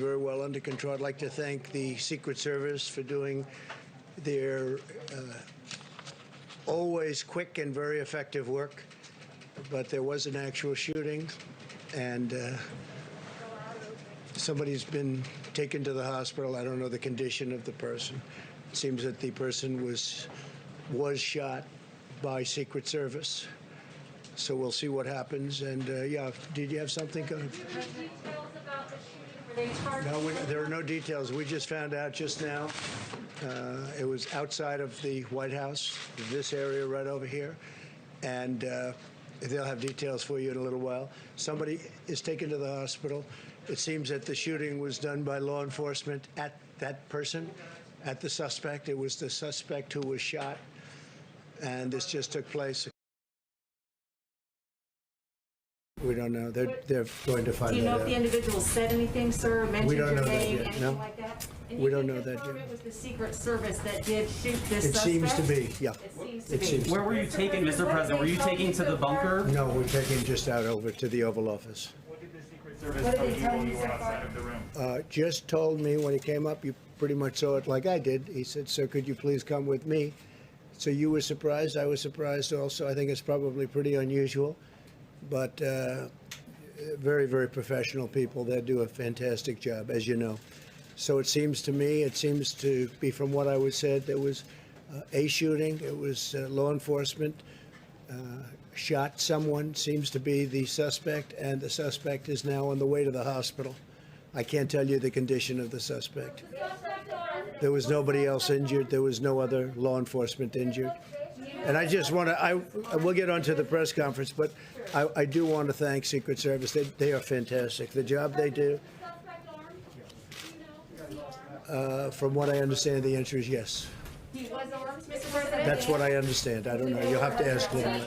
Very well under control. I'd like to thank the Secret Service for doing their always quick and very effective work. But there was an actual shooting, and somebody's been taken to the hospital. I don't know the condition of the person. It seems that the person was shot by Secret Service. So we'll see what happens. And yeah, did you have something? No, there are no details. We just found out just now. It was outside of the White House, this area right over here. And they'll have details for you in a little while. Somebody is taken to the hospital. It seems that the shooting was done by law enforcement at that person, at the suspect. It was the suspect who was shot. And this just took place. We don't know. They're going to find out. Do you know if the individual said anything, sir? Mentioned We don't your know that name, yet. anything No. like that? And We you don't can know that confirm yet. It was the Secret Service that did shoot this It suspect? seems to be, yeah. It seems to be. Where were you taking, Mr. President? Were you taking to the bunker? No, we're taking just out over to the Oval Office. What did the Secret Service tell you when you were outside of the room? Just told me when he came up, you pretty much saw it like I did. He said, "Sir, could you please come with me?" So you were surprised. I was surprised also. I think it's probably pretty unusual. But very, very professional people. They do a fantastic job, as you know. So it seems to me, it seems to be from what I was said, there was a shooting. It was law enforcement shot someone, seems to be the suspect, and the suspect is now on the way to the hospital. I can't tell you the condition of the suspect. There was nobody else injured. There was no other law enforcement injured. And I just want to, we'll get on to the press conference, but I do want to thank Secret Service. They are fantastic. The job they do, from what I understand, the answer is yes. He was armed, Mr. President? That's what I understand. I don't know. You'll have to ask them.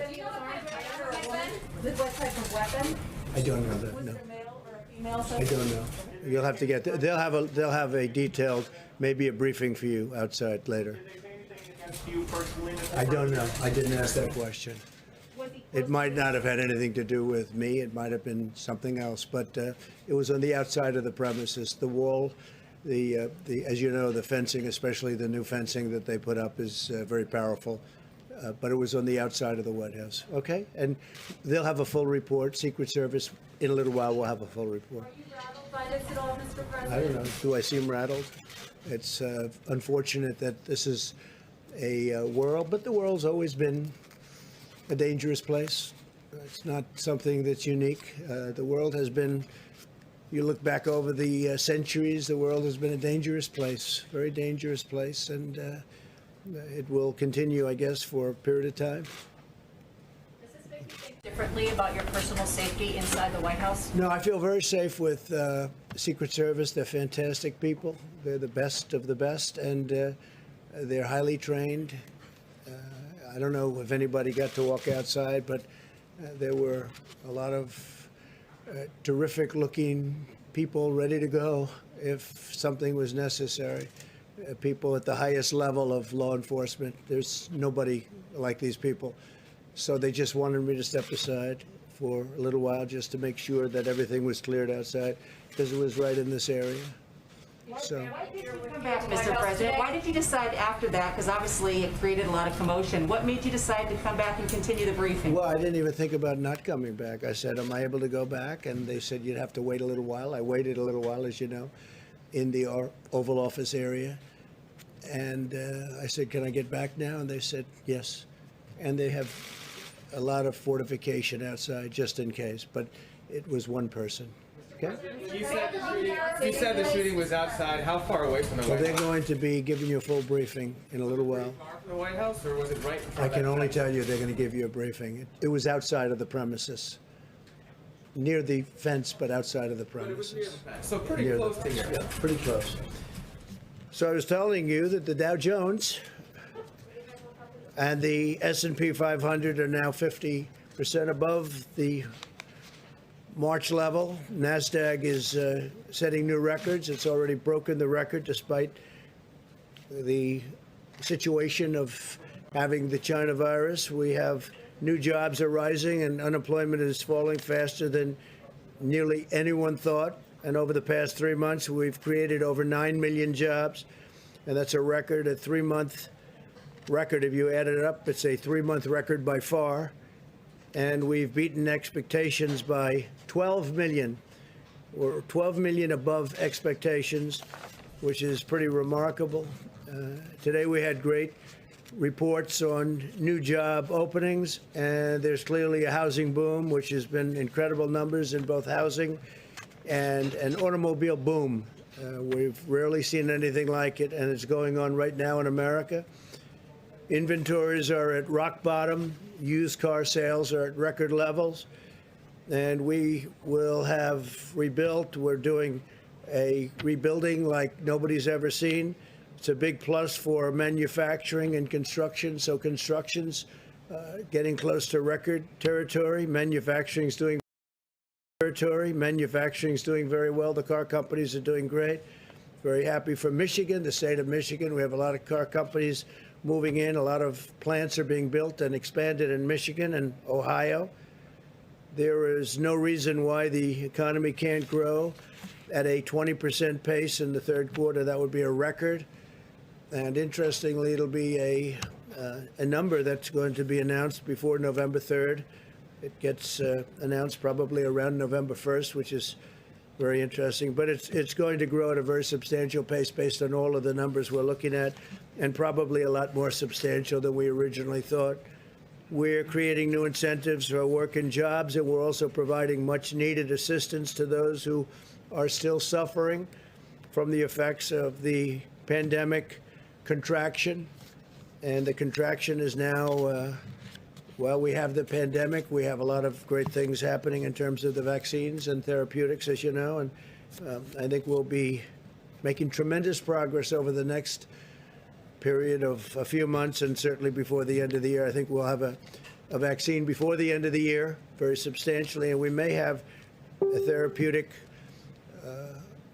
What type of weapon? I don't know that, Was no. it a male or a female I suspect? don't know. You'll have to get, they'll have a detailed, maybe a briefing for you outside later. Did they say anything against you personally? Mr. I don't know. President? I didn't ask that question. Was he It might not have had anything to do with me. It might have been something else, but it was on the outside of the premises. The wall, as you know, the fencing, especially the new fencing that they put up, is very powerful. But it was on the outside of the White House. Okay, and they'll have a full report. Secret Service in a little while will have a full report. Are you rattled by this at all, Mr. President? I don't know. Do I seem rattled? It's unfortunate that this is a world, but the world's always been a dangerous place. It's not something that's unique. The world has been, you look back over the centuries, the world has been a dangerous place, very dangerous place, and it will continue, I guess, for a period of time. Does this make you think differently about your personal safety inside the White House? No, I feel very safe with the Secret Service. They're fantastic people. They're the best of the best, and they're highly trained. I don't know if anybody got to walk outside, but there were a lot of terrific-looking people ready to go if something was necessary. People at the highest level of law enforcement. There's nobody like these people. So they just wanted me to step aside for a little while just to make sure that everything was cleared outside, because it was right in this area. So. Why did you come back, Mr. President? Why did you decide after that? Because obviously it created a lot of commotion. What made you decide to come back and continue the briefing? Well, I didn't even think about not coming back. I said, am I able to go back? And they said, you'd have to wait a little while. I waited a little while, as you know, in the Oval Office area. And I said, can I get back now? And they said, yes. And they have a lot of fortification outside, just in case. But it was one person. Okay? You said the shooting was outside. How far away from the Well, White they're House? going to be giving you a full briefing in a little while. Far from the White House, or was it right in front I of can that only fence? tell you they're going to give you a briefing. It was outside of the premises. Near the fence, but outside of the But it was near premises. the fence, so pretty Near the- close to here. Yeah, pretty close. So I was telling you that the Dow Jones and the S&P 500 are now 50% above the March level. NASDAQ is setting new records. It's already broken the record despite the situation of having the China virus. We have new jobs are rising and unemployment is falling faster than nearly anyone thought. And over the past 3 months, we've created over 9 million jobs. And that's a record, a 3-month record. If you add it up, it's a 3-month record by far. And we've beaten expectations by 12 million. We're 12 million above expectations, which is pretty remarkable. Today we had great reports on new job openings, and there's clearly a housing boom, which has been incredible numbers in both housing and an automobile boom. We've rarely seen anything like it, and it's going on right now in America. Inventories are at rock bottom. Used car sales are at record levels, and we will have rebuilt. We're doing a rebuilding like nobody's ever seen. It's a big plus for manufacturing and construction. So construction's getting close to record territory. Manufacturing's doing very well. The car companies are doing great. Very happy for Michigan, the state of Michigan. We have a lot of car companies moving in. A lot of plants are being built and expanded in Michigan and Ohio. There is no reason why the economy can't grow at a 20% pace in the third quarter. That would be a record. And interestingly, it'll be a number that's going to be announced before November 3rd. It gets announced probably around November 1st, which is very interesting. But it's going to grow at a very substantial pace based on all of the numbers we're looking at, and probably a lot more substantial than we originally thought. We're creating new incentives for work and jobs, and we're also providing much needed assistance to those who are still suffering from the effects of the pandemic contraction. And the contraction is now, while we have the pandemic, we have a lot of great things happening in terms of the vaccines and therapeutics, as you know, and I think we'll be making tremendous progress over the next period of a few months, and certainly before the end of the year. I think we'll have a vaccine before the end of the year, very substantially, and we may have a therapeutic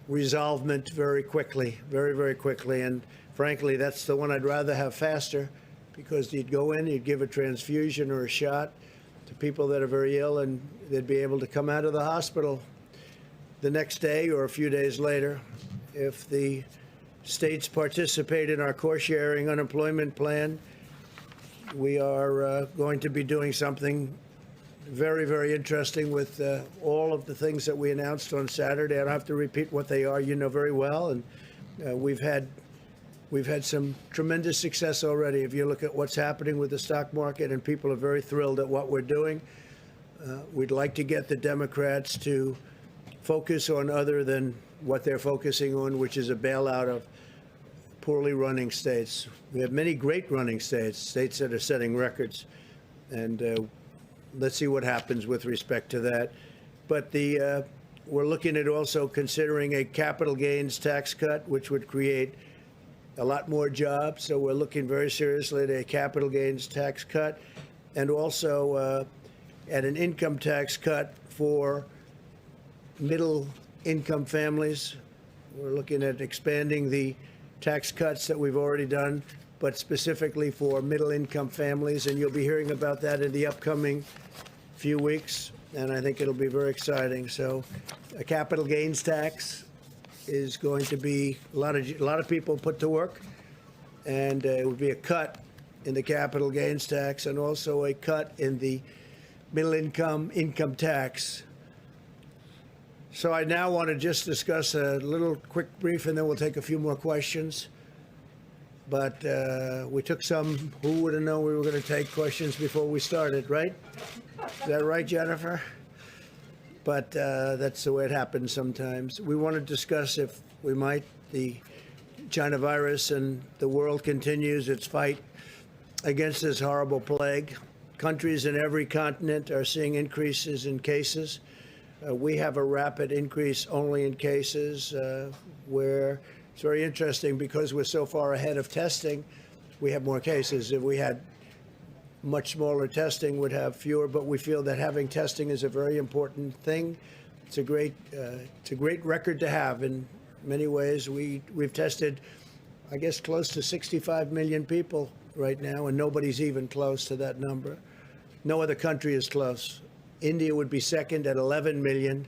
resolvement very quickly, very, very quickly. And frankly, that's the one I'd rather have faster, because you'd go in, you'd give a transfusion or a shot to people that are very ill, and they'd be able to come out of the hospital the next day or a few days later. If the states participate in our core-sharing unemployment plan, we are going to be doing something very, very interesting with all of the things that we announced on Saturday. I don't have to repeat what they are. You know very well. And we've had some tremendous success already. If you look at what's happening with the stock market, and people are very thrilled at what we're doing. We'd like to get the Democrats to focus on other than what they're focusing on, which is a bailout of poorly running states. We have many great running states, states that are setting records, and let's see what happens with respect to that. But we're looking at also considering a capital gains tax cut, which would create a lot more jobs. So we're looking very seriously at a capital gains tax cut, and also at an income tax cut for middle income families. We're looking at expanding the tax cuts that we've already done, but specifically for middle income families. And you'll be hearing about that in the upcoming few weeks, and I think it'll be very exciting. So a capital gains tax is going to be a lot of people put to work, and it would be a cut in the capital gains tax, and also a cut in the middle income tax. So I now want to just discuss a little quick brief, and then we'll take a few more questions. But we took some, who would have known we were going to take questions before we started, right? Is that right, Jennifer? But that's the way it happens sometimes. We want to discuss, if we might, the China virus, and the world continues its fight against this horrible plague. Countries in every continent are seeing increases in cases. We have a rapid increase only in cases, where it's very interesting because we're so far ahead of testing, we have more cases. If we had much smaller testing, would have fewer, but we feel that having testing is a very important thing. It's a great record to have in many ways. We've tested, I guess, close to 65 million people right now, and nobody's even close to that number. No other country is close. India would be second at 11 million.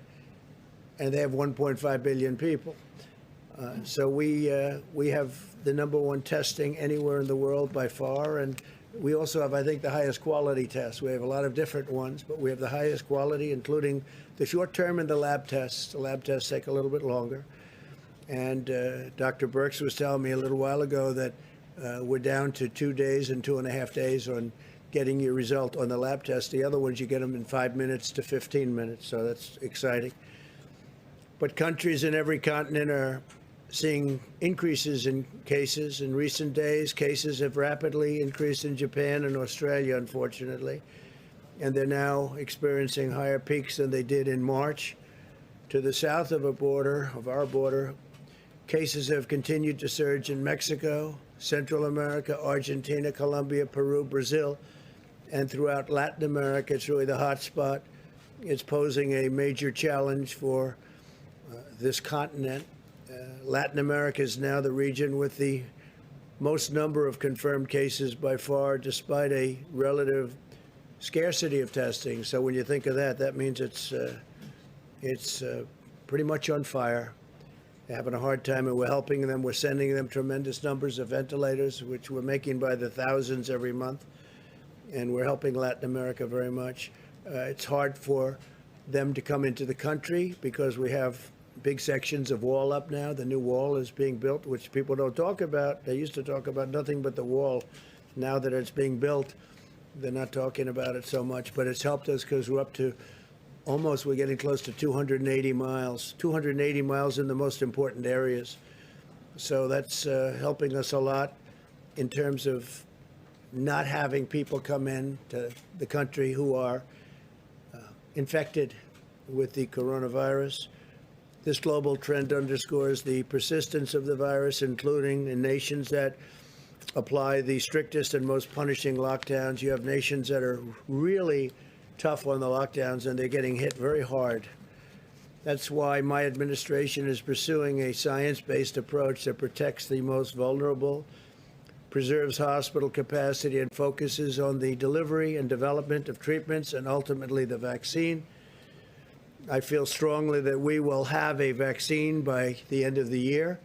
and they have 1.5 billion people. So we have the #1 testing anywhere in the world by far, and we also have, I think, the highest quality tests. We have a lot of different ones, but we have the highest quality, including the short term and the lab tests. The lab tests take a little bit longer. And Dr. Birx was telling me a little while ago that we're down to 2 days and 2.5 days on getting your result on the lab test. The other ones, you get them in 5 minutes to 15 minutes, so that's exciting. But countries in every continent are seeing increases in cases. In recent days, cases have rapidly increased in Japan and Australia, unfortunately, and they're now experiencing higher peaks than they did in March. To the south of our border, cases have continued to surge in Mexico, Central America, Argentina, Colombia, Peru, Brazil, and throughout Latin America. It's really the hot spot. It's posing a major challenge for this continent. Latin America is now the region with the most number of confirmed cases by far, despite a relative scarcity of testing. So when you think of that, that means it's pretty much on fire. They're having a hard time, and we're helping them. We're sending them tremendous numbers of ventilators, which we're making by the thousands every month, and we're helping Latin America very much. It's hard for them to come into the country because we have big sections of wall up now. The new wall is being built, which people don't talk about. They used to talk about nothing but the wall. Now that it's being built, they're not talking about it so much, but it's helped us because we're up to we're getting close to 280 miles in the most important areas. So that's helping us a lot in terms of not having people come in to the country who are infected with the coronavirus. This global trend underscores the persistence of the virus, including in nations that apply the strictest and most punishing lockdowns. You have nations that are really tough on the lockdowns, and they're getting hit very hard. That's why my administration is pursuing a science-based approach that protects the most vulnerable, preserves hospital capacity, and focuses on the delivery and development of treatments and ultimately the vaccine. I feel strongly that we will have a vaccine by the end of the year,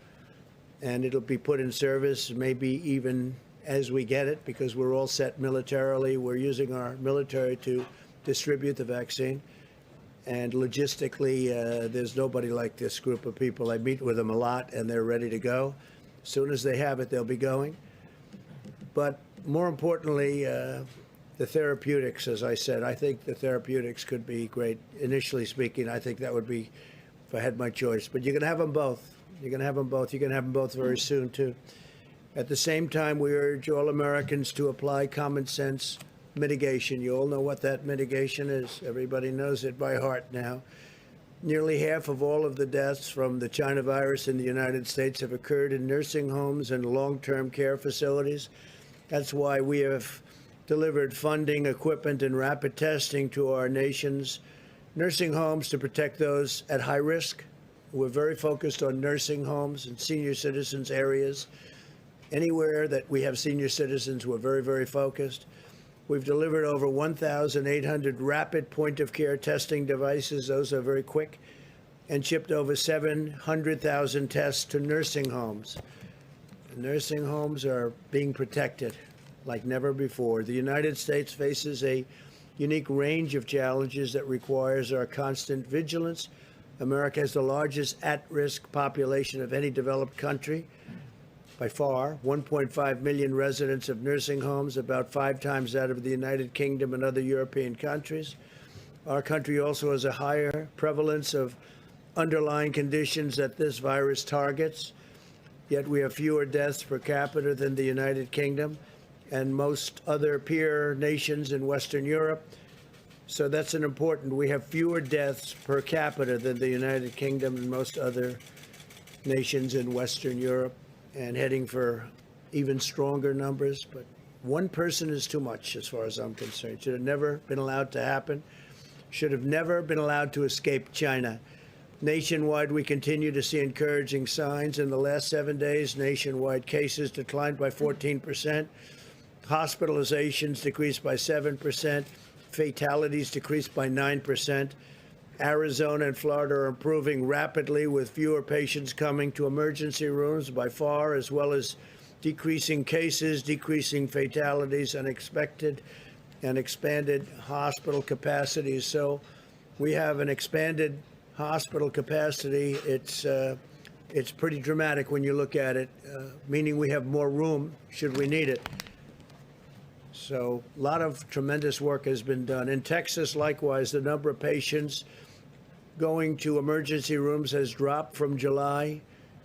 and it'll be put in service maybe even as we get it, because we're all set militarily. We're using our military to distribute the vaccine. And logistically, there's nobody like this group of people. I meet with them a lot, and they're ready to go. As soon as they have it, they'll be going. But more importantly, the therapeutics, as I said, I think the therapeutics could be great. Initially speaking, I think that would be, if I had my choice. But you can have them both. You can have them both. You can have them both very soon, too. At the same time, we urge all Americans to apply common sense mitigation. You all know what that mitigation is. Everybody knows it by heart now. Nearly half of all of the deaths from the China virus in the United States have occurred in nursing homes and long-term care facilities. That's why we have delivered funding, equipment, and rapid testing to our nation's nursing homes to protect those at high risk. We're very focused on nursing homes and senior citizens areas. Anywhere that we have senior citizens, we're very, very focused. We've delivered over 1,800 rapid point-of-care testing devices. Those are very quick, and shipped over 700,000 tests to nursing homes. The nursing homes are being protected like never before. The United States faces a unique range of challenges that requires our constant vigilance. America has the largest at-risk population of any developed country. By far, 1.5 million residents of nursing homes, about 5 times that of the United Kingdom and other European countries. Our country also has a higher prevalence of underlying conditions that this virus targets, yet we have fewer deaths per capita than the United Kingdom and most other peer nations in Western Europe. So that's an important, we have fewer deaths per capita than the United Kingdom and most other nations in Western Europe, and heading for even stronger numbers. But one person is too much as far as I'm concerned. Should have never been allowed to happen. Should have never been allowed to escape China. Nationwide, we continue to see encouraging signs. In the last 7 days, nationwide cases declined by 14%. Hospitalizations decreased by 7%. Fatalities decreased by 9%. Arizona and Florida are improving rapidly with fewer patients coming to emergency rooms by far, as well as decreasing cases, decreasing fatalities, and expanded hospital capacities. So we have an expanded hospital capacity. It's pretty dramatic when you look at it, meaning we have more room should we need it. So a lot of tremendous work has been done. In Texas, likewise, the number of patients going to emergency rooms has dropped from July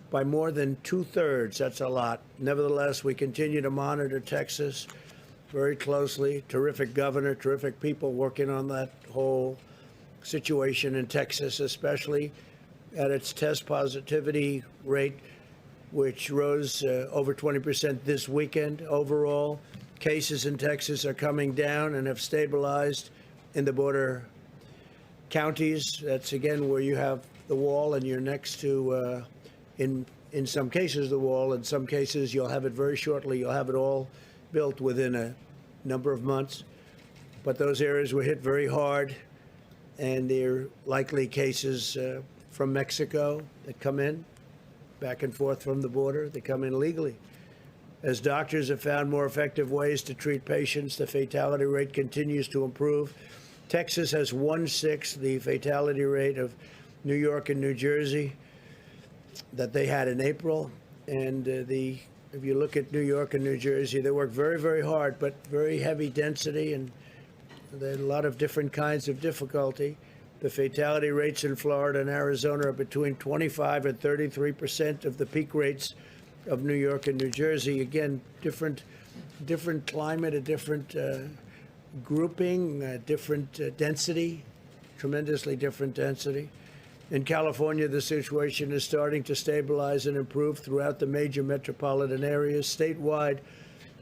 by more than 2/3. That's a lot. Nevertheless, we continue to monitor Texas very closely. Terrific governor, terrific people working on that whole situation in Texas, especially at its test positivity rate, which rose over 20% this weekend. Overall, cases in Texas are coming down and have stabilized in the border counties. That's, again, where you have the wall and you're next to, in some cases, the wall. In some cases, you'll have it very shortly. You'll have it all built within a number of months. But those areas were hit very hard, and there are likely cases from Mexico that come in, back and forth from the border. They come in illegally. As doctors have found more effective ways to treat patients, the fatality rate continues to improve. Texas has 1/6 the fatality rate of New York and New Jersey that they had in April. And if you look at New York and New Jersey, they work very, very hard, but very heavy density, and there are a lot of different kinds of difficulty. The fatality rates in Florida and Arizona are between 25 and 33% of the peak rates of New York and New Jersey. Again, different climate, a different grouping, different density, tremendously different density. In California, the situation is starting to stabilize and improve throughout the major metropolitan areas. Statewide,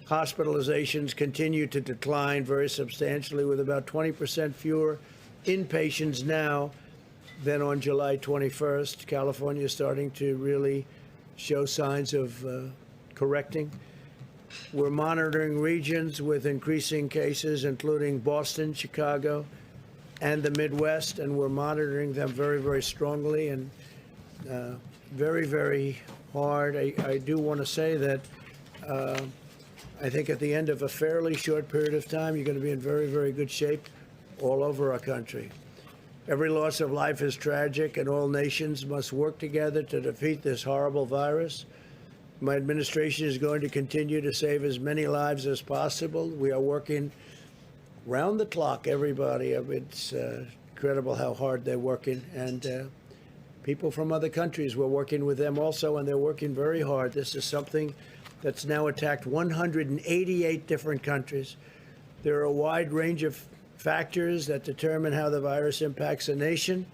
hospitalizations continue to decline very substantially, with about 20% fewer inpatients now than on July 21st. California is starting to really show signs of correcting. We're monitoring regions with increasing cases, including Boston, Chicago, and the Midwest, and we're monitoring them very, very strongly and very, very hard. I do want to say that I think at the end of a fairly short period of time, you're going to be in very, very good shape all over our country. Every loss of life is tragic, and all nations must work together to defeat this horrible virus. My administration is going to continue to save as many lives as possible. We are working round the clock, everybody. It's incredible how hard they're working. And people from other countries, we're working with them also, and they're working very hard. This is something that's now attacked 188 different countries. There are a wide range of factors that determine how the virus impacts a nation,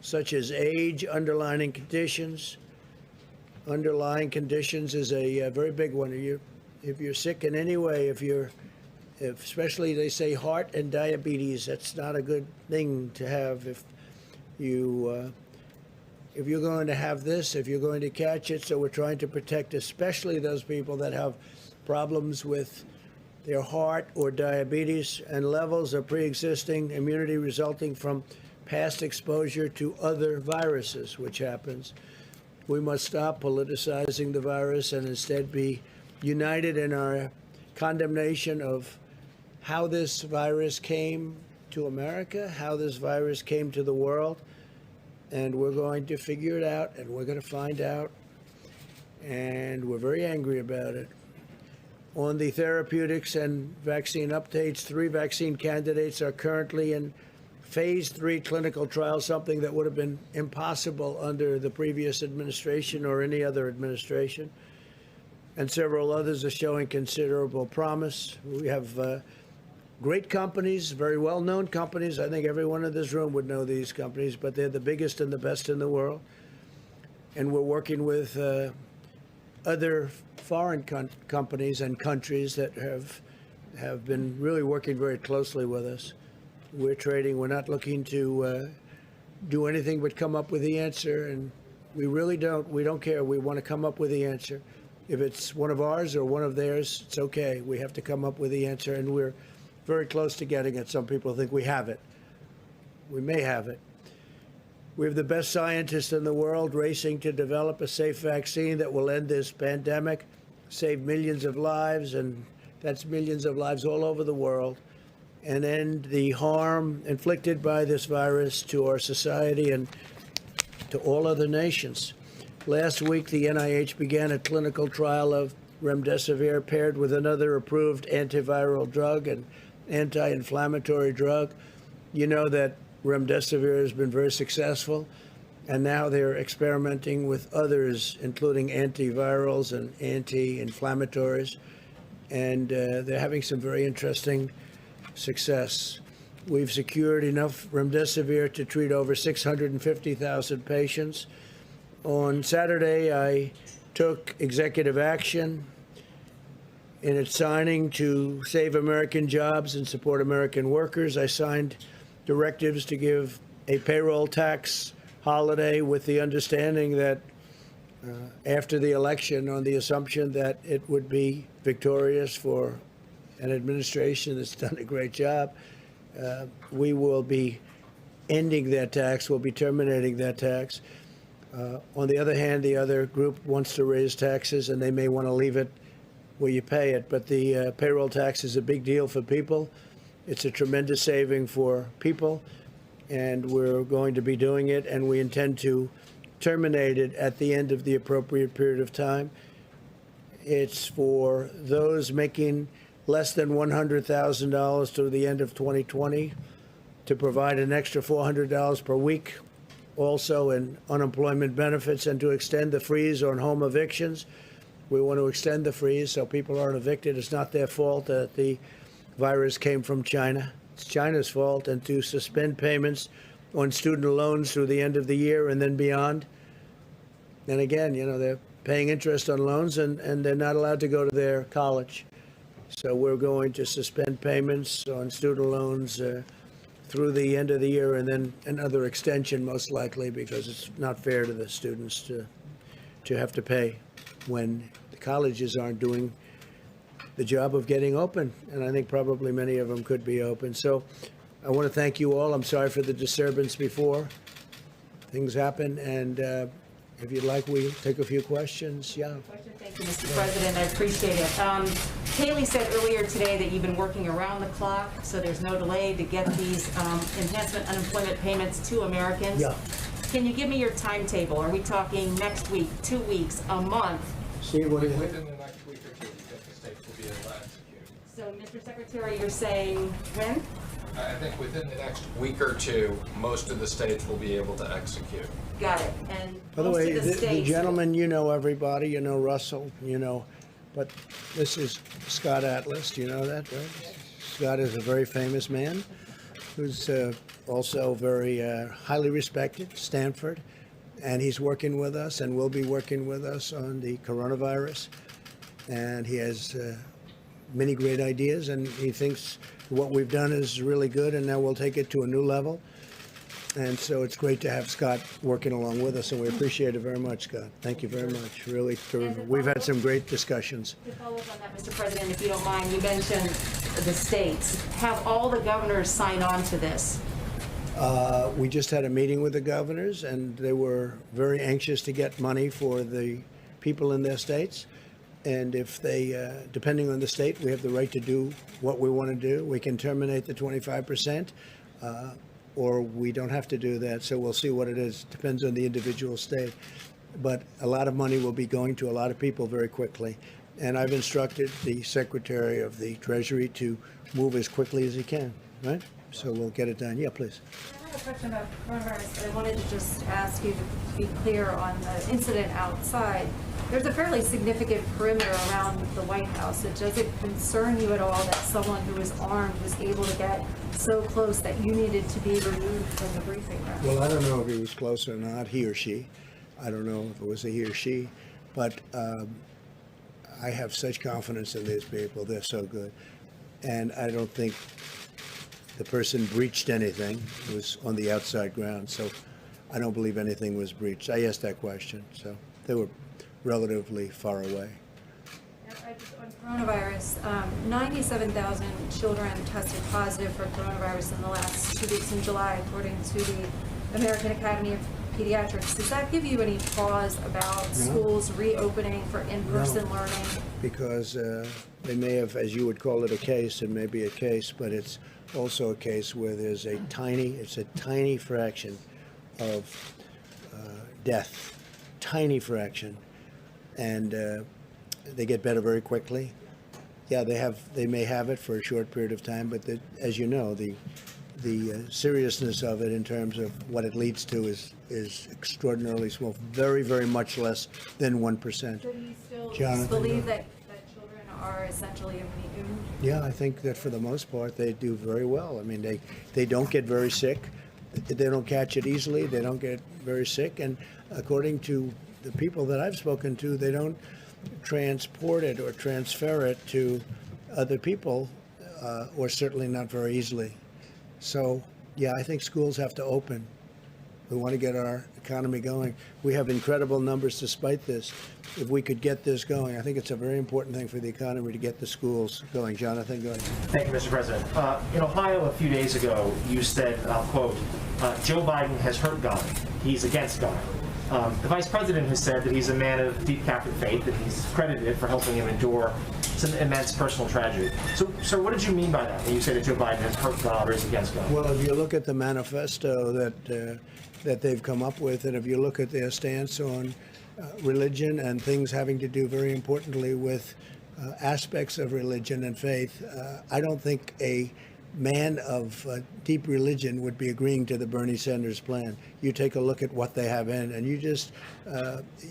such as age, underlying conditions. Underlying conditions is a very big one. If you're sick in any way, especially they say heart and diabetes, that's not a good thing to have. If you're going to have this, if you're going to catch it, so we're trying to protect especially those people that have problems with their heart or diabetes and levels of pre-existing immunity resulting from past exposure to other viruses, which happens. We must stop politicizing the virus and instead be united in our condemnation of how this virus came to America, how this virus came to the world, and we're going to figure it out, and we're going to find out, and we're very angry about it. On the therapeutics and vaccine updates, 3 vaccine candidates are currently in phase 3 clinical trials, something that would have been impossible under the previous administration or any other administration. And several others are showing considerable promise. We have great companies, very well-known companies. I think everyone in this room would know these companies, but they're the biggest and the best in the world. And we're working with other foreign companies and countries that have been really working very closely with us. We're trading. We're not looking to do anything but come up with the answer, and we really don't. We don't care. We want to come up with the answer. If it's one of ours or one of theirs, it's okay. We have to come up with the answer, and we're very close to getting it. Some people think we have it. We may have it. We have the best scientists in the world racing to develop a safe vaccine that will end this pandemic, save millions of lives, and that's millions of lives all over the world, and end the harm inflicted by this virus to our society and to all other nations. Last week, the NIH began a clinical trial of remdesivir paired with another approved antiviral drug and anti-inflammatory drug. You know that remdesivir has been very successful, and now they're experimenting with others, including antivirals and anti-inflammatories, and they're having some very interesting success. We've secured enough remdesivir to treat over 650,000 patients. On Saturday, I took executive action in its signing to save American jobs and support American workers. I signed directives to give a payroll tax holiday with the understanding that after the election, on the assumption that it would be victorious for an administration that's done a great job, we will be ending that tax, we'll be terminating that tax. On the other hand, the other group wants to raise taxes, and they may want to leave it where you pay it. But the payroll tax is a big deal for people. It's a tremendous saving for people, and we're going to be doing it, and we intend to terminate it at the end of the appropriate period of time. It's for those making less than $100,000 through the end of 2020 to provide an extra $400 per week, also in unemployment benefits, and to extend the freeze on home evictions. We want to extend the freeze so people aren't evicted. It's not their fault that the virus came from China. It's China's fault. And to suspend payments on student loans through the end of the year and then beyond. And again, you know, they're paying interest on loans, and they're not allowed to go to their college. So we're going to suspend payments on student loans through the end of the year, and then another extension most likely, because it's not fair to the students to have to pay when the colleges aren't doing the job of getting open. And I think probably many of them could be open. So I want to thank you all. I'm sorry for the disturbance before. Things happen, and if you'd like, we'll take a few questions. Yeah. Thank you, Mr. President. I appreciate it. Kaylee said earlier today that you've been working around the clock, so there's no delay to get these enhancement unemployment payments to Americans. Yeah. Can you give me your timetable? Are we talking next week, 2 weeks, a month? Steve, what do you think? Within the next week or two, we think the states will be able to execute. So, Mr. Secretary, you're saying when? I think within the next week or two, most of the states will be able to execute. Got it. And By the most way, of the the states. gentleman, you know everybody, you know Russell, you know, but this is Scott Atlas, you know that, right? Scott is a very famous man who's also very highly respected, Stanford, and he's working with us and will be working with us on the coronavirus. And he has many great ideas, and he thinks what we've done is really good, and now we'll take it to a new level. And so it's great to have Scott working along with us, and we appreciate it very much, Scott. Thank you very much. Really, we've had some great discussions. To follow up on that, Mr. President, if you don't mind, you mentioned the states. Have all the governors signed on to this? We just had a meeting with the governors, and they were very anxious to get money for the people in their states. And if they, depending on the state, we have the right to do what we want to do. We can terminate the 25%, or we don't have to do that. So we'll see what it is. Depends on the individual state. But a lot of money will be going to a lot of people very quickly. And I've instructed the Secretary of the Treasury to move as quickly as he can, right? So we'll get it done. Yeah, please. I have a question about coronavirus, but I wanted to just ask you to be clear on the incident outside. There's a fairly significant perimeter around the White House. Does it concern you at all that someone who was armed was able to get so close that you needed to be removed from the briefing room? Well, I don't know if he was close or not, he or she. I don't know if it was a he or she, but I have such confidence in these people. They're so good. And I don't think the person breached anything. It was on the outside ground, so I don't believe anything was breached. I asked that question, so they were relatively far away. On coronavirus, 97,000 children tested positive for coronavirus in the last 2 weeks in July, according to the American Academy of Pediatrics. Does that give you any pause about schools reopening for in-person learning? Because they may have, as you would call it, a case, it may be a case, but it's also a case where there's a tiny fraction of death, tiny fraction, and they get better very quickly. Yeah, they may have it for a short period of time, but as you know, the seriousness of it in terms of what it leads to is extraordinarily small, very much less than 1%. Do you still Jonathan, believe that children are essentially immune? Yeah, I think that for the most part, they do very well. I mean, they don't get very sick. They don't catch it easily. They don't get very sick. And according to the people that I've spoken to, they don't transport it or transfer it to other people, or certainly not very easily. So, yeah, I think schools have to open. We want to get our economy going. We have incredible numbers despite this. If we could get this going, I think it's a very important thing for the economy to get the schools going. Jonathan, go ahead. Thank you, Mr. President. In Ohio a few days ago, you said, quote, Joe Biden has hurt God. He's against God. The Vice President has said that he's a man of deep Catholic faith, and he's credited for helping him endure some immense personal tragedy. So, sir, what did you mean by that when you say that Joe Biden has hurt God or is against God? Well, if you look at the manifesto that they've come up with, and if you look at their stance on religion and things having to do very importantly with aspects of religion and faith, I don't think a man of deep religion would be agreeing to the Bernie Sanders plan. You take a look at what they have in, and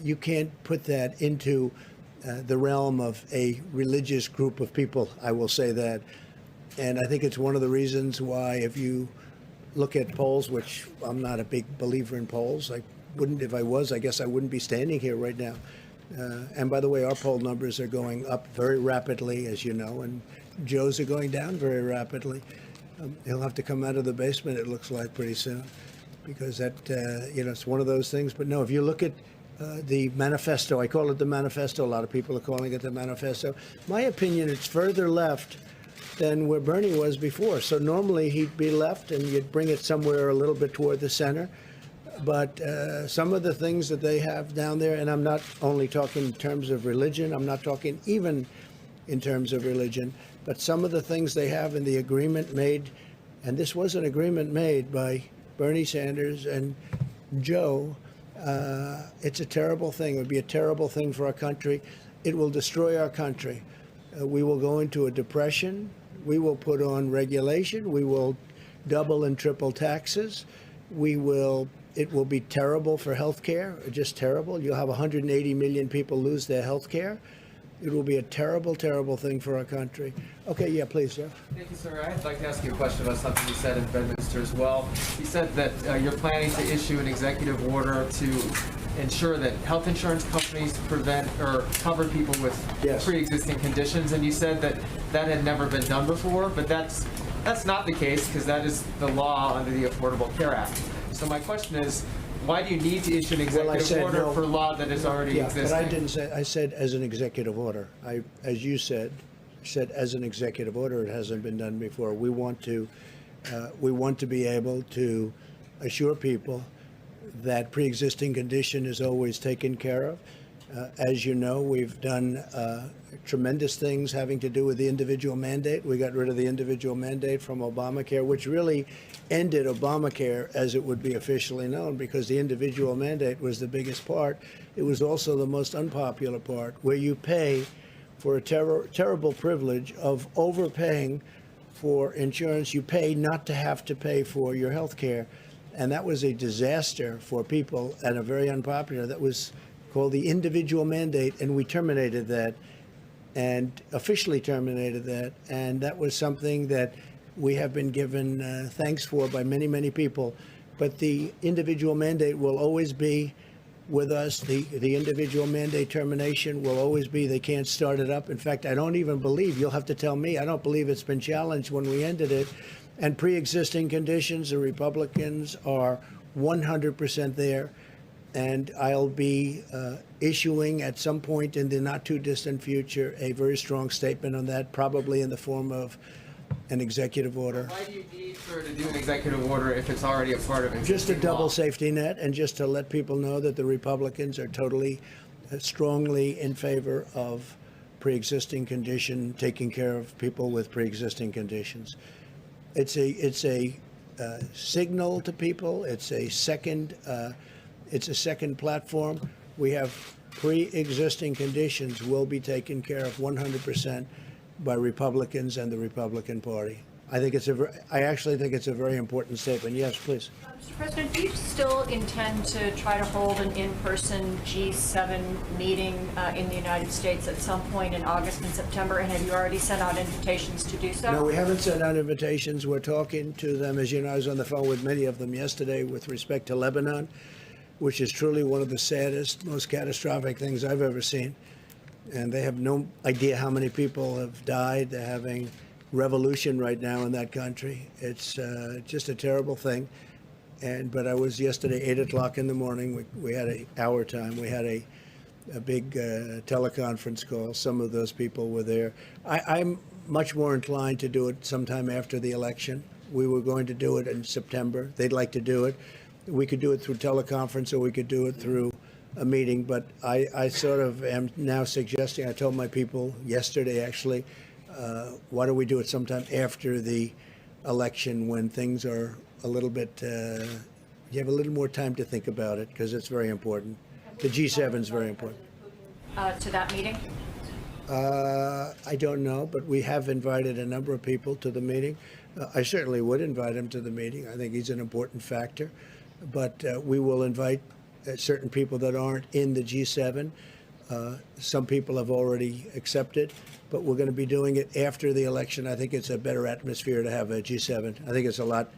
you can't put that into the realm of a religious group of people, I will say that. And I think it's one of the reasons why, if you look at polls, which I'm not a big believer in polls, if I was, I guess I wouldn't be standing here right now. And by the way, our poll numbers are going up very rapidly, as you know, and Joe's are going down very rapidly. He'll have to come out of the basement, it looks like, pretty soon, because that, it's one of those things. But no, if you look at the manifesto, I call it the manifesto. A lot of people are calling it the manifesto. My opinion, it's further left than where Bernie was before. So normally he'd be left and you'd bring it somewhere a little bit toward the center. But some of the things that they have down there, and I'm not only talking in terms of religion, I'm not talking even in terms of religion, but some of the things they have in the agreement made, and this was an agreement made by Bernie Sanders and Joe, it's a terrible thing. It would be a terrible thing for our country. It will destroy our country. We will go into a depression. We will put on regulation. We will double and triple taxes. It will be terrible for health care, just terrible. You'll have 180 million people lose their health care. It will be a terrible, terrible thing for our country. Okay, yeah, please, Jeff. Thank you, sir. I'd like to ask you a question about something you said in Bedminster as well. You said that you're planning to issue an executive order to ensure that health insurance companies prevent or cover people with pre-existing conditions, and you said that had never been done before, but that's not the case, because that is the law under the Affordable Care Act. So my question is, why do you need to issue an executive order for law that is already existing? But I didn't say. I said as an executive order. As you said as an executive order. It hasn't been done before. We want to be able to assure people that pre-existing condition is always taken care of. As you know, we've done tremendous things having to do with the individual mandate. We got rid of the individual mandate from Obamacare, which really ended Obamacare as it would be officially known, because the individual mandate was the biggest part. It was also the most unpopular part, where you pay for a terrible privilege of overpaying for insurance. You pay not to have to pay for your health care. And that was a disaster for people, and a very unpopular. That was called the individual mandate, and we terminated that, and officially terminated that. And that was something that we have been given thanks for by many, many people. But the individual mandate will always be with us. The individual mandate termination will always be. They can't start it up. In fact, I don't even believe, you'll have to tell me, I don't believe it's been challenged when we ended it. And pre-existing conditions, the Republicans are 100% there. And I'll be issuing at some point in the not too distant future a very strong statement on that, probably in the form of an executive order. Why do you need her to do an executive order if it's already a part of Just a existing double law? safety net, and just to let people know that the Republicans are totally, strongly in favor of pre-existing condition, taking care of people with pre-existing conditions. It's a signal to people. It's a second platform. We have pre-existing conditions will be taken care of 100% by Republicans and the Republican Party. I actually think it's a very important statement. Yes, please. Mr. President, do you still intend to try to hold an in-person G7 meeting in the United States at some point in August and September? And have you already sent out invitations to do so? No, we haven't sent out invitations. We're talking to them. As you know, I was on the phone with many of them yesterday with respect to Lebanon, which is truly one of the saddest, most catastrophic things I've ever seen. And they have no idea how many people have died. They're having revolution right now in that country. It's just a terrible thing. But I was yesterday, 8 o'clock in the morning. We had our time. We had a big teleconference call. Some of those people were there. I'm much more inclined to do it sometime after the election. We were going to do it in September. They'd like to do it. We could do it through teleconference, or we could do it through a meeting. But I sort of am now suggesting, I told my people yesterday actually, why don't we do it sometime after the election when things are a little bit, you have a little more time to think about it, because it's very important. The G7 is very important. To that meeting? I don't know, but we have invited a number of people to the meeting. I certainly would invite him to the meeting. I think he's an important factor. But we will invite certain people that aren't in the G7. Some people have already accepted, but we're going to be doing it after the election. I think it's a better atmosphere to have a G7. I think it's a lot,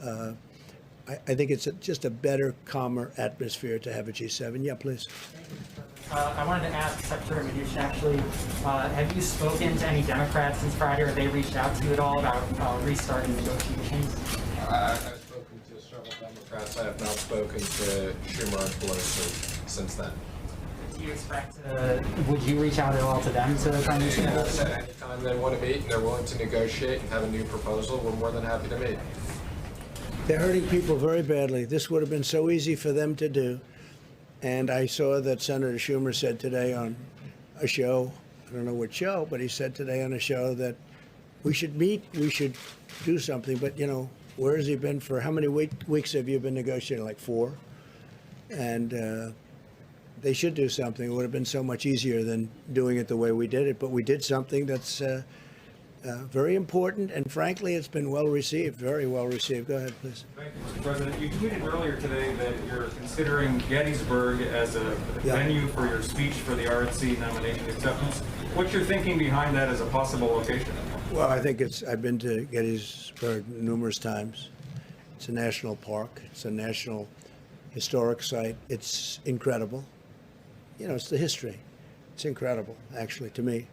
I think it's just a better, calmer atmosphere to have a G7. Yeah, please. I wanted to ask Secretary Mnuchin, actually, have you spoken to any Democrats since Friday, or have they reached out to you at all about restarting negotiations? I've spoken to several Democrats. I have not spoken to Schumer and Pelosi since then. Do you expect would you reach out at all to them to try and negotiate? Anytime they want to meet and they're willing to negotiate and have a new proposal, we're more than happy to meet. They're hurting people very badly. This would have been so easy for them to do. And I saw that Senator Schumer said today on a show, I don't know what show, but he said today on a show that we should meet, we should do something. But, you know, where has he been for, how many weeks have you been negotiating? Like 4? And they should do something. It would have been so much easier than doing it the way we did it. But we did something that's very important, and frankly, it's been well received, very well received. Go ahead, please. Thank you, Mr. President. You tweeted earlier today that you're considering Gettysburg as a venue for your speech for the RNC nomination acceptance. What's your thinking behind that as a possible location? Well, I think I've been to Gettysburg numerous times. It's a national park. It's a national historic site. It's incredible. You know, it's the history. It's incredible, actually, to me.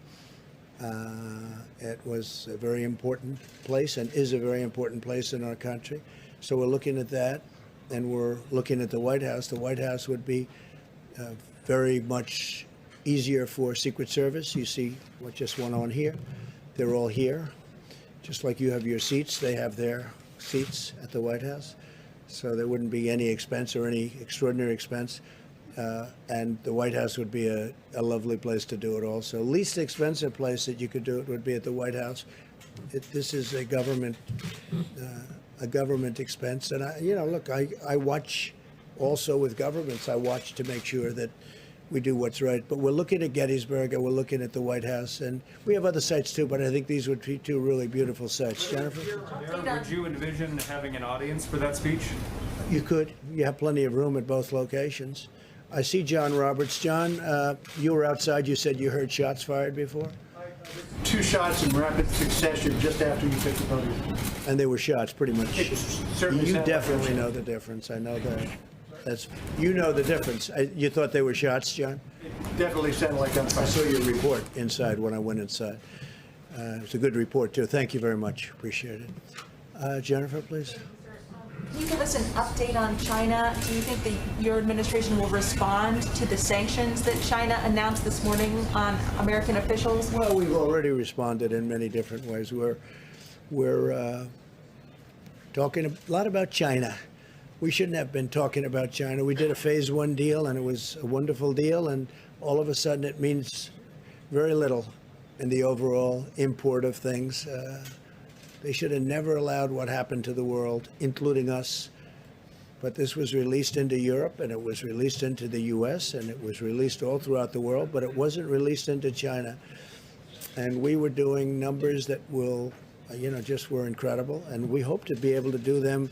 It was a very important place and is a very important place in our country. So we're looking at that, and we're looking at the White House. The White House would be very much easier for Secret Service. You see what just went on here. They're all here. Just like you have your seats, they have their seats at the White House. So there wouldn't be any expense or any extraordinary expense. And the White House would be a lovely place to do it also. Least expensive place that you could do it would be at the White House. This is a government expense. And look, I watch also with governments. I watch to make sure that we do what's right. But we're looking at Gettysburg and we're looking at the White House. And we have other sites too, but I think these would be 2 really beautiful sites. Jennifer? Would you envision having an audience for that speech? You could. You have plenty of room at both locations. I see John Roberts. John, you were outside. You said you heard shots fired before? 2 shots in rapid succession just after you took the podium. And they were shots, pretty much. It certainly You sounded like definitely gunshot. know the difference. I know that. You know the difference. You thought they were shots, John? Definitely sounded like I gunfire. saw your report inside when I went inside. It's a good report, too. Thank you very much. Appreciate it. Jennifer, please. Can you give us an update on China? Do you think that your administration will respond to the sanctions that China announced this morning on American officials? Well, we've already responded in many different ways. we're talking a lot about China. We shouldn't have been talking about China. We did a phase 1 deal, and it was a wonderful deal, and all of a sudden it means very little in the overall import of things. They should have never allowed what happened to the world, including us. But this was released into Europe, and it was released into the US, and it was released all throughout the world, but it wasn't released into China. And we were doing numbers that will, just were incredible. And we hope to be able to do them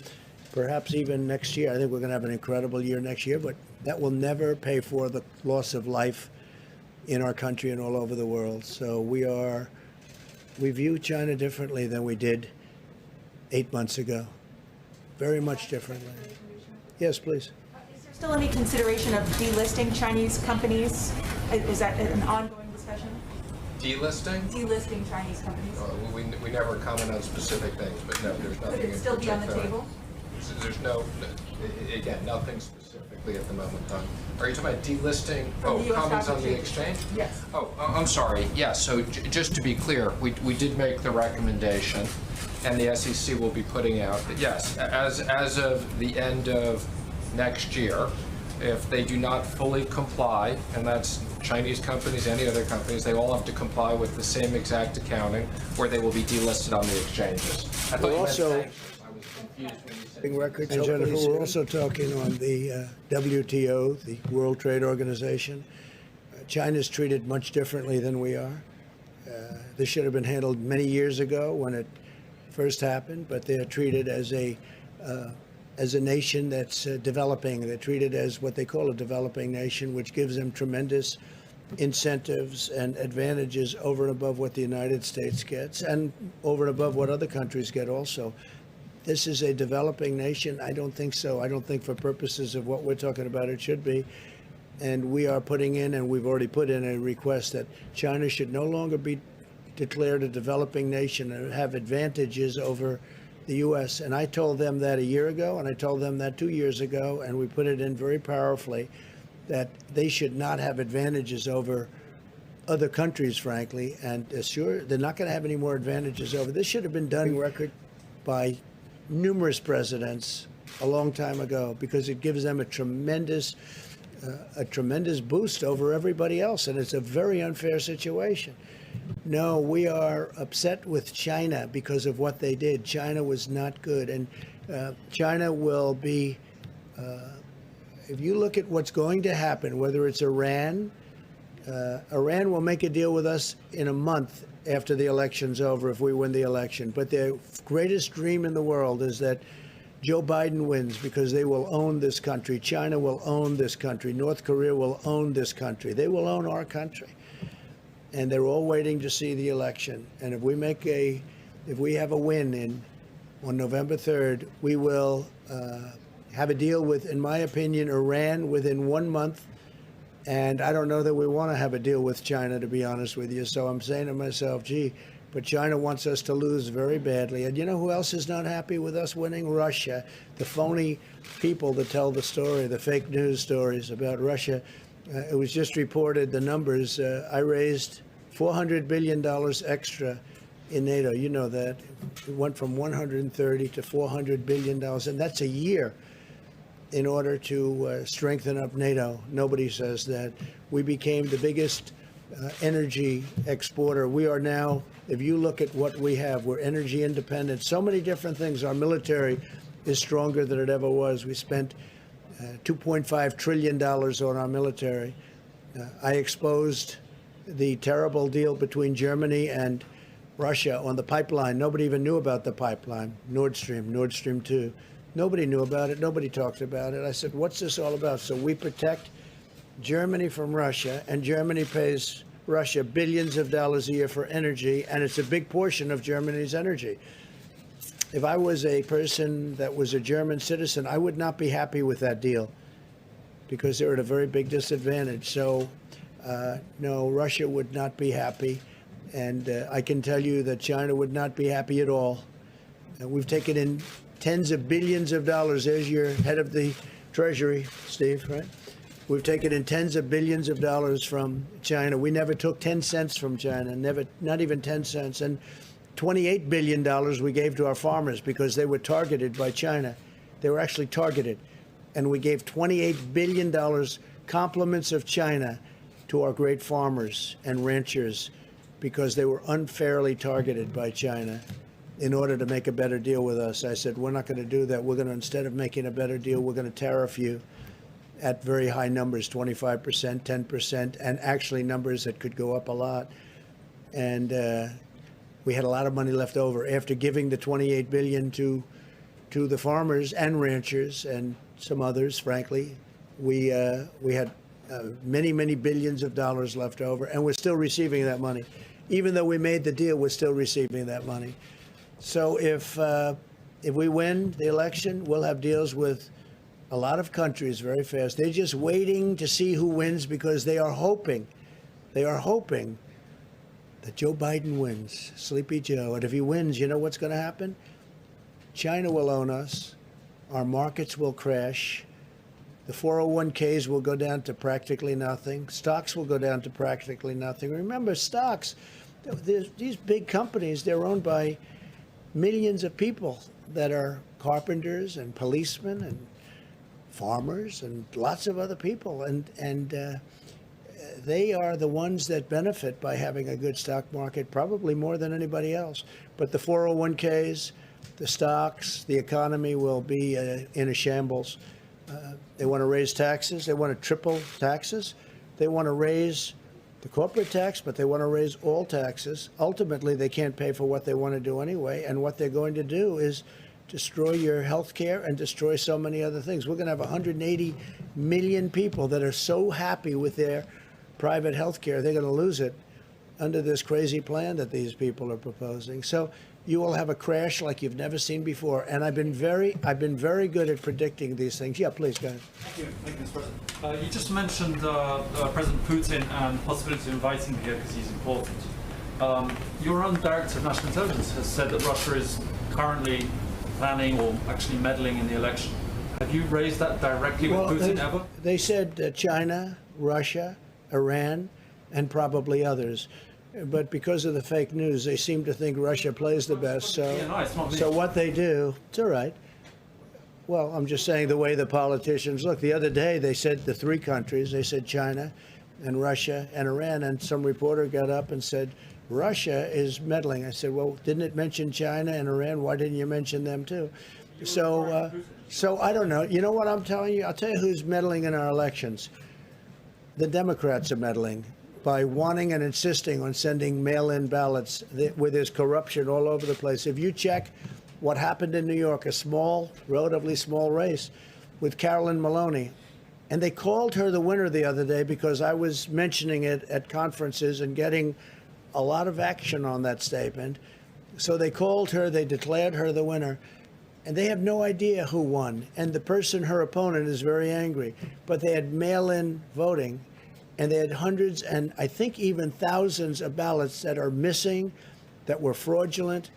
perhaps even next year. I think we're going to have an incredible year next year, but that will never pay for the loss of life in our country and all over the world. So we view China differently than we did 8 months ago. Very much differently. Yes, please. Is there still any consideration of delisting Chinese companies? Is that an ongoing discussion? Delisting? Delisting Chinese companies? We never comment on specific things, but no, there's nothing Could in it still be on the particular. table? There's again, nothing specifically at the moment in time. Are you talking about delisting? From the US Comments stock on the exchange? exchange? Yes. I'm sorry. Yeah, so just to be clear, we did make the recommendation, and the SEC will be putting out, yes, as of the end of next year, if they do not fully comply, and that's Chinese companies, any other companies, they all have to comply with the same exact accounting, or they will be delisted on the exchanges. I thought you meant Also- sanctions. I was confused when you said. Records. And Jennifer, we're also talking on the WTO, the World Trade Organization. China's treated much differently than we are. This should have been handled many years ago when it first happened, but they're treated as a nation that's developing. They're treated as what they call a developing nation, which gives them tremendous incentives and advantages over and above what the United States gets, and over and above what other countries get also. This is a developing nation? I don't think so. I don't think for purposes of what we're talking about it should be. And we are putting in, and we've already put in a request that China should no longer be declared a developing nation and have advantages over the U.S. And I told them that a year ago, and I told them that 2 years ago, and we put it in very powerfully, that they should not have advantages over other countries, frankly. And sure, they're not going to have any more advantages over. This should have been done record by numerous presidents a long time ago, because it gives them a tremendous boost over everybody else, and it's a very unfair situation. No, we are upset with China because of what they did. China was not good, and China will be, if you look at what's going to happen, whether it's Iran, Iran will make a deal with us in a month after the election's over if we win the election. But their greatest dream in the world is that Joe Biden wins, because they will own this country. China will own this country. North Korea will own this country. They will own our country. And they're all waiting to see the election. And if we have a win on November 3rd, we will have a deal with, in my opinion, Iran within 1 month. And I don't know that we want to have a deal with China, to be honest with you. So I'm saying to myself, gee, but China wants us to lose very badly. And you know who else is not happy with us winning? Russia. The phony people that tell the story, the fake news stories about Russia. It was just reported, the numbers. I raised $400 billion extra in NATO. You know that. It went from 130 to $400 billion. And that's a year in order to strengthen up NATO. Nobody says that. We became the biggest energy exporter. We are now, if you look at what we have, we're energy independent. So many different things. Our military is stronger than it ever was. We spent $2.5 trillion on our military. I exposed the terrible deal between Germany and Russia on the pipeline. Nobody even knew about the pipeline, Nord Stream 2. Nobody knew about it. Nobody talked about it. I said, what's this all about? So we protect Germany from Russia, and Germany pays Russia billions of dollars a year for energy, and it's a big portion of Germany's energy. If I was a person that was a German citizen, I would not be happy with that deal, because they're at a very big disadvantage. So, no, Russia would not be happy, and I can tell you that China would not be happy at all. We've taken in tens of billions of dollars. There's your head of the Treasury, Steve, right? We've taken in tens of billions of dollars from China. We never took 10 cents from China, never, not even 10 cents. And $28 billion we gave to our farmers because they were targeted by China. They were actually targeted. And we gave $28 billion compliments of China to our great farmers and ranchers because they were unfairly targeted by China in order to make a better deal with us. I said, we're not going to do that. We're going to, instead of making a better deal, we're going to tariff you at very high numbers, 25%, 10%, and actually numbers that could go up a lot. And we had a lot of money left over after giving the $28 billion to the farmers and ranchers and some others. Frankly, we had many billions of dollars left over, and we're still receiving that money. Even though we made the deal, we're still receiving that money. So if we win the election, we'll have deals with a lot of countries very fast. They're just waiting to see who wins because they are hoping that Joe Biden wins, Sleepy Joe. And if he wins, you know what's going to happen? China will own us. Our markets will crash. The 401ks will go down to practically nothing. Stocks will go down to practically nothing. Remember, stocks, these big companies, they're owned by millions of people that are carpenters and policemen and farmers and lots of other people. And they are the ones that benefit by having a good stock market, probably more than anybody else. But the 401ks, the stocks, the economy will be in a shambles. They want to raise taxes. They want to triple taxes. They want to raise the corporate tax, but they want to raise all taxes. Ultimately, they can't pay for what they want to do anyway. And what they're going to do is destroy your health care and destroy so many other things. We're going to have 180 million people that are so happy with their private health care, they're going to lose it under this crazy plan that these people are proposing. So you will have a crash like you've never seen before. And I've been very good at predicting these things. Yeah, please go ahead. Thank you, Mr. President. You just mentioned President Putin and the possibility of inviting him here because he's important. Your own Director of National Intelligence has said that Russia is currently planning or actually meddling in the election. Have you raised that directly with Putin ever? They said China, Russia, Iran, and probably others. But because of the fake news, they seem to think Russia plays the best. So what they do, it's all right. Well, I'm just saying the way the politicians look. The other day, they said the three countries. They said China and Russia and Iran. And some reporter got up and said, Russia is meddling. I said, well, didn't it mention China and Iran? Why didn't you mention them too? So I don't know. You know what I'm telling you? I'll tell you who's meddling in our elections. The Democrats are meddling by wanting and insisting on sending mail-in ballots where there's corruption all over the place. If you check what happened in New York, a small, relatively small race with Carolyn Maloney, and they called her the winner the other day because I was mentioning it at conferences and getting a lot of action on that statement. So they called her, they declared her the winner, and they have no idea who won. And the person, her opponent, is very angry. But they had mail-in voting, and they had hundreds and I think even thousands of ballots that are missing, that were fraudulent.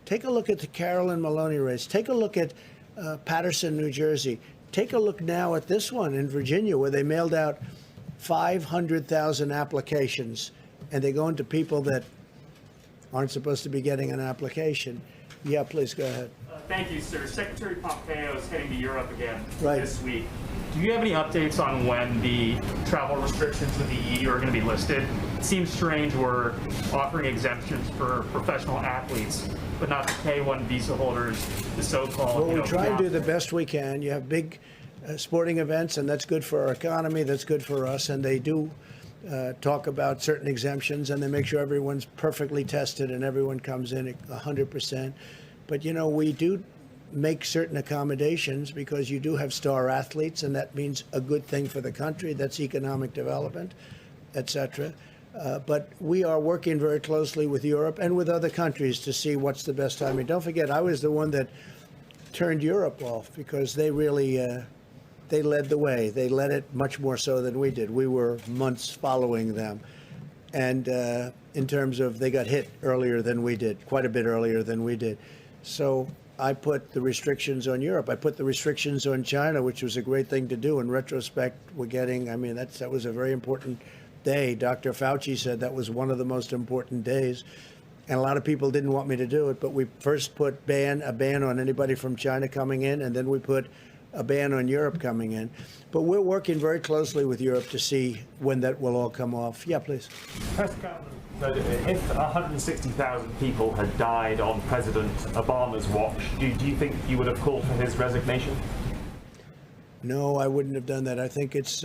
Take a look at the Carolyn Maloney race. Take a look at Paterson, New Jersey. Take a look now at this one in Virginia, where they mailed out 500,000 applications, and they're going to people that aren't supposed to be getting an application. Yeah, please go ahead. Thank you, sir. Secretary Pompeo is heading to Europe again this week. Do you have any updates on when the travel restrictions with the EU are going to be lifted? It seems strange we're offering exemptions for professional athletes, but not the K-1 visa holders, the so-called. Well, we try and do the best we can. You have big sporting events, and that's good for our economy. That's good for us, and they do talk about certain exemptions, and they make sure everyone's perfectly tested and everyone comes in at 100%. But, you know, we do make certain accommodations because you do have star athletes, and that means a good thing for the country. That's economic development, et cetera. But we are working very closely with Europe and with other countries to see what's the best timing. Don't forget, I was the one that turned Europe off because they really they led the way. They led it much more so than we did. We were months following them. And in terms of they got hit earlier than we did, quite a bit earlier than we did. So I put the restrictions on Europe. I put the restrictions on China, which was a great thing to do. In retrospect, we're getting, I mean, that was a very important day. Dr. Fauci said that was one of the most important days. And a lot of people didn't want me to do it, but we first put a ban on anybody from China coming in, and then we put a ban on Europe coming in. But we're working very closely with Europe to see when that will all come off. Yeah, please. Press Confrence said if 160,000 people had died on President Obama's watch, do you think you would have called for his resignation? No, I wouldn't have done that. I think it's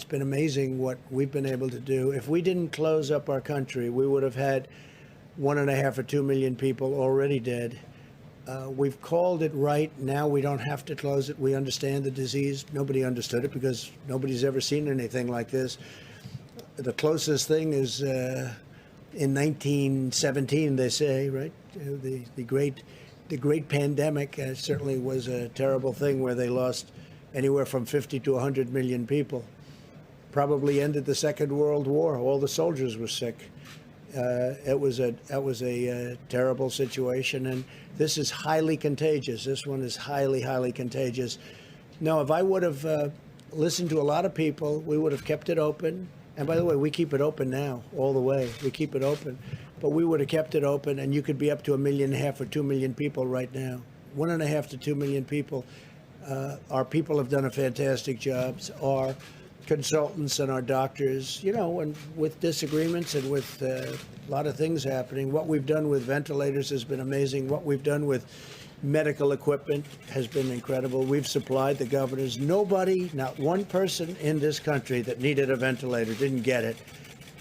been amazing what we've been able to do. If we didn't close up our country, we would have had 1.5 or 2 million people already dead. We've called it right. Now we don't have to close it. We understand the disease. Nobody understood it because nobody's ever seen anything like this. The closest thing is in 1917, they say, right? The great pandemic certainly was a terrible thing where they lost anywhere from 50 to 100 million people. Probably ended the Second World War. All the soldiers were sick. That was a terrible situation, and this is highly contagious. This one is highly, highly contagious. No, if I would have listened to a lot of people, we would have kept it open. And by the way, we keep it open now, all the way. We keep it open. But we would have kept it open, and you could be up to 1.5 million or 2 million people right now. 1.5 to 2 million people. Our people have done a fantastic job. Our consultants and our doctors, and with disagreements and with a lot of things happening, what we've done with ventilators has been amazing. What we've done with medical equipment has been incredible. We've supplied the governors. Nobody, not one person in this country that needed a ventilator didn't get it.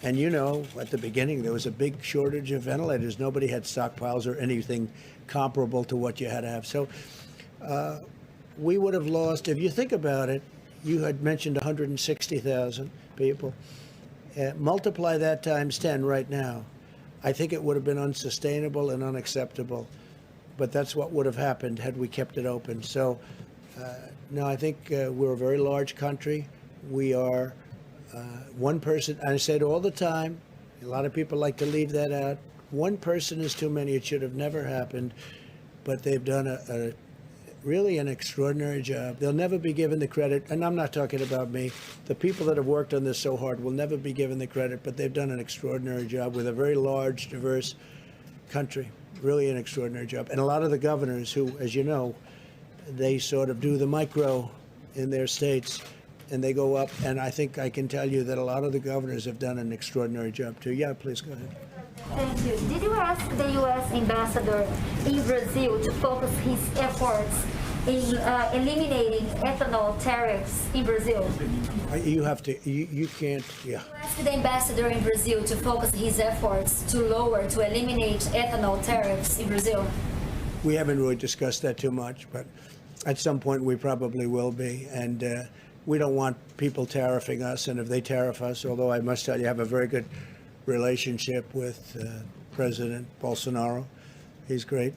And at the beginning, there was a big shortage of ventilators. Nobody had stockpiles or anything comparable to what you had to have. So we would have lost, if you think about it, you had mentioned 160,000 people. Multiply that times 10 right now. I think it would have been unsustainable and unacceptable. But that's what would have happened had we kept it open. So, no, I think we're a very large country. We are one person. I say it all the time. A lot of people like to leave that out. One person is too many. It should have never happened. But they've done really an extraordinary job. They'll never be given the credit. And I'm not talking about me. The people that have worked on this so hard will never be given the credit. But they've done an extraordinary job with a very large, diverse country. Really an extraordinary job. And a lot of the governors who, as you know, they sort of do the micro in their states and they go up. And I think I can tell you that a lot of the governors have done an extraordinary job too. Yeah, please go ahead. Thank you. Did you ask the U.S. ambassador in Brazil to focus his efforts in eliminating ethanol tariffs in Brazil? You have to, you can't, yeah. You asked the ambassador in Brazil to focus his efforts to eliminate ethanol tariffs in Brazil. We haven't really discussed that too much, but at some point we probably will be. And we don't want people tariffing us. And if they tariff us, although I must tell you, I have a very good relationship with President Bolsonaro. He's great.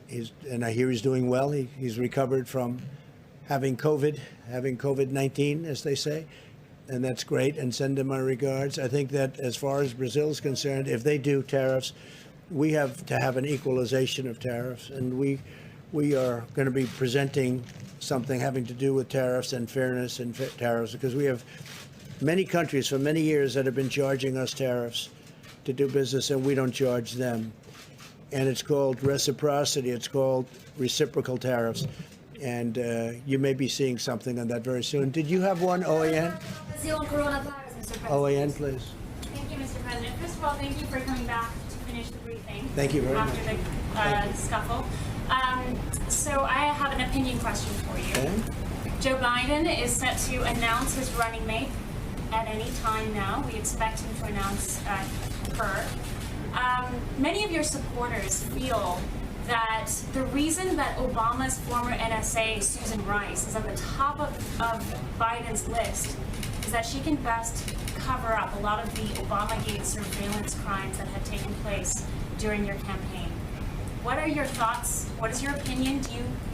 And I hear he's doing well. He's recovered from having COVID-19, as they say. And that's great, and send him my regards. I think that as far as Brazil's concerned, if they do tariffs, we have to have an equalization of tariffs. And we are going to be presenting something having to do with tariffs and fairness and tariffs, because we have many countries for many years that have been charging us tariffs to do business, and we don't charge them. And it's called reciprocity. It's called reciprocal tariffs. And you may be seeing something on that very soon. Did you have one, OAN? Brazil coronavirus, Mr. President. OAN, please. Thank you, Mr. President. First of all, thank you for coming back to finish the briefing. Thank you very much. After the scuffle. So I have an opinion question for you. Okay. Joe Biden is set to announce his running mate at any time now. We expect him to announce her. Many of your supporters feel that the reason that Obama's former NSA, Susan Rice, is at the top of Biden's list is that she can best cover up a lot of the Obamagate surveillance crimes that had taken place during your campaign. What are your thoughts? What is your opinion?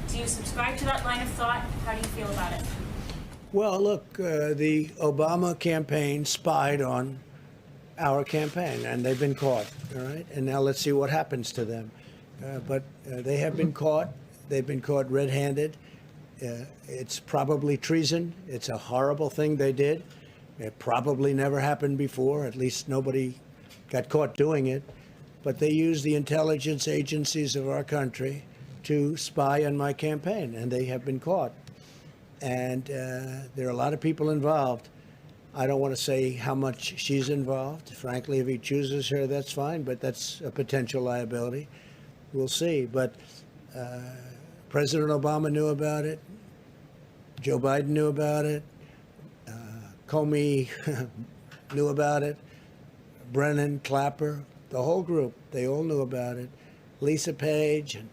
Do you subscribe to that line of thought? How do you feel about it? Well, look, the Obama campaign spied on our campaign, and they've been caught, all right? And now let's see what happens to them. But they have been caught. They've been caught red-handed. It's probably treason. It's a horrible thing they did. It probably never happened before. At least nobody got caught doing it, but they used the intelligence agencies of our country to spy on my campaign, and they have been caught. And there are a lot of people involved. I don't want to say how much she's involved. Frankly, if he chooses her, that's fine, but that's a potential liability. We'll see. But President Obama knew about it. Joe Biden knew about it. Comey knew about it. Brennan, Clapper, the whole group, they all knew about it. Lisa Page and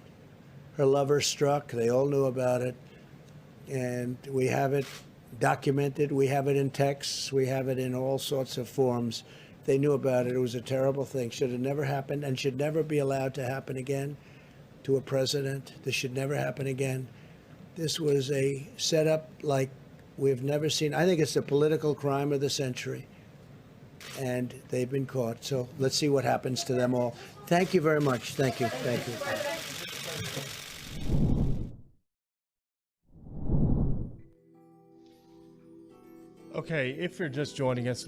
her lover Strzok, they all knew about it. And we have it documented. We have it in texts. We have it in all sorts of forms. They knew about it. It was a terrible thing. Should have never happened and should never be allowed to happen again to a president. This should never happen again. This was a setup like we've never seen. I think it's the political crime of the century. And they've been caught. So let's see what happens to them all. Thank you very much. Thank you. Thank you. Okay, if you're just joining us,